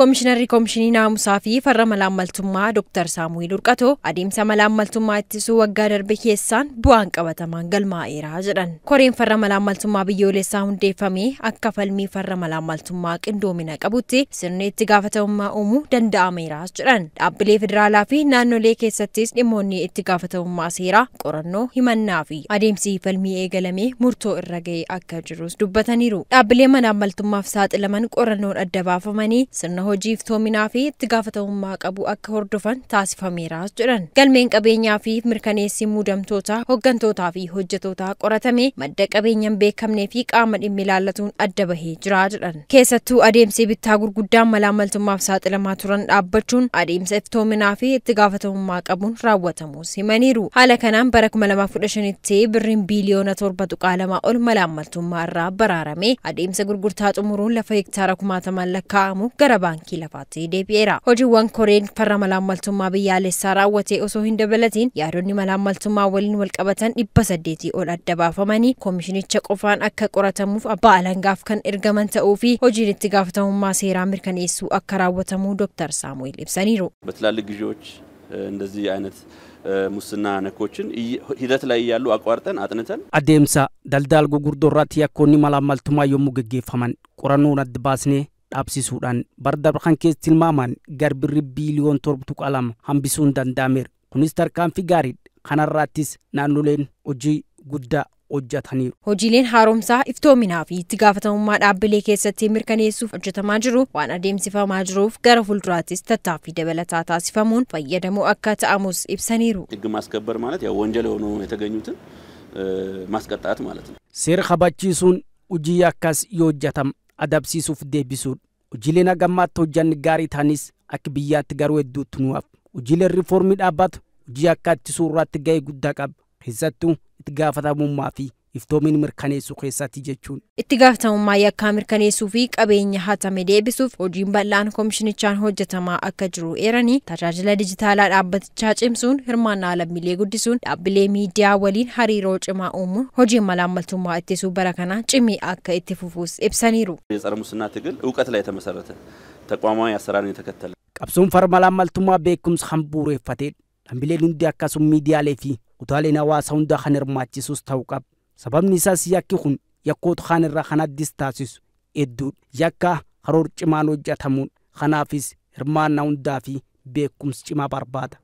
Komishinii naamusaa fi farra malaammaltummaa Dr. Saamu'eel Urqatoo adeemsa malaammaltummaa ittisuu waggaa darbe keessaan bu'aan qabatamaan galmaa'eera jedhan. Koreen farra malaammaltummaa biyyoolessaa hundeeffamee akka falmii farra malaammaltummaa qindoomina qabutti sirni itti gaafatamummaa uumuu danda'ameera jedhan. Dhaabbilee federaalaa fi naannolee keessattis dhimmoonni itti gaafatamummaa seeraa, qorannoo, himannaa fi adeemsi falmii eegalamee murtoo irra ga'ee akka jirus dubbataniiru. Dhaabbilee malaammaltummaaf saaxilaman qorannoon adda baafamanii sirna hojiif toominaa fi itti gaafatamummaa qabu akka hordofan taasifameera jedhan. Galmeen qabeenyaa fi mirkaneessi muudamtoota, hoggantootaa fi hojjetootaa qoratame madda qabeenyaan beekamnee fi qaama dhimmi ilaallatuun adda bahee jira jedhan. Keessattuu adeemsi bittaa gurguddaan malaammaltummaaf saaxilamaa turan dhaabbachuun adeemsa iftoominaa fi itti gaafatamummaa qabuun raawwatamus himaniiru. Haala kanaan bara 2015tti birriin biiliyoona 7.2 ol malaammaltummaa irraa baraarame adeemsa gurgurtaa xumuruun lafa hektaara 1000 lakkaa'amu gara baankii lafaatti deebi'eera. Hojiiwwan koreen farra malaammaltummaa biyyaalessaa raawwatee osoo hin dabalatiin yaadonni malaammaltummaa waliin wal qabatan 800 ol adda baafamanii komishinicha qofaan akka qoratamuuf abbaa alangaaf kan ergaman ta'uu fi hojiin itti gaafatamummaa seeraa mirkaneessuu akka raawwatamu Dr. Saamu'eel ibsaniiru. በትላልቅ ግዢዎች እንደዚህ አይነት ሙስና ነኮችን ሂደት ላይ ያሉ አቋርጠን አጥንተን አደምሳ ዳልዳል ጉጉርዶራት ያኮኒ malaammaltummaa yommuu geggeeffaman qorannoon adda baasnee dhaabsisuudhaan bardarba kan keessa tilmaaman garbirri biiliyoon 7.2 hambisuun danda'ameera. Kunis tarkaanfii gaariidha. Kanarraattis naannoleen hojii guddaa hojjetaniiru. Hojiileen haaromsaa iftoominaa fi itti gaafatamummaa dhaabbilee keessatti mirkaneessuuf hojjetamaa jiru waan adeemsifamaa jiruuf gara fuulduraattis tattaaffii dabalataa taasifamuun fayyadamoo akka ta'amus ibsaniiru. ሕግ ማስከበር ማለት ያው ወንጀል ሆኖ የተገኙትን ማስቀጣት ማለት ነው. Seera kabachiisuun hojii akkas yoo hojjetam adabsiisuuf deebisuudha. Hojiileen hagammaatti hojjanni gaarii ta'anis akka biyyaatti garuu hedduutti nuuf. Hojiileen riiformii dhaabbatu hojii akka ittisuu irratti gahee guddaa qaba. Keessattuu itti gaafatamummaa fi iftoomin mirkaneessuu keessatti jechuun. Itti gaafatamummaa yakkaa mirkaneessuu fi qabeenya hatame deebisuuf hojiin bal'aan komishinichaan hojjetamaa akka jiru eeranii tajaajila dijitaalaa dhaabbatichaa cimsuun hirmaannaa lammiilee guddisuun dhaabbilee miidiyaa waliin hariiroo cimaa uumuun hojiin malaammaltummaa ittisuu bara kana cimee akka itti fufuus ibsaniiru. የጸረ ሙስና ትግል እውቀት ላይ የተመሰረተ ተቋማዊ አሰራርን የተከተለ qabsoon farra malaammaltummaa beekumsa kan bu'uureffatee dhaabbileen hundi akkasuma miidiyaalee fi utaaleen hawaasaa hunda kan hirmaachisus ta'uu qaba. Sababni isaas yakki kun yakkoota kaan irraa kan addis taasisu hedduudha. Yakka karoora cimaan hojjetamuun kanaafis hirmaannaa hundaa fi beekumsa cimaa barbaada.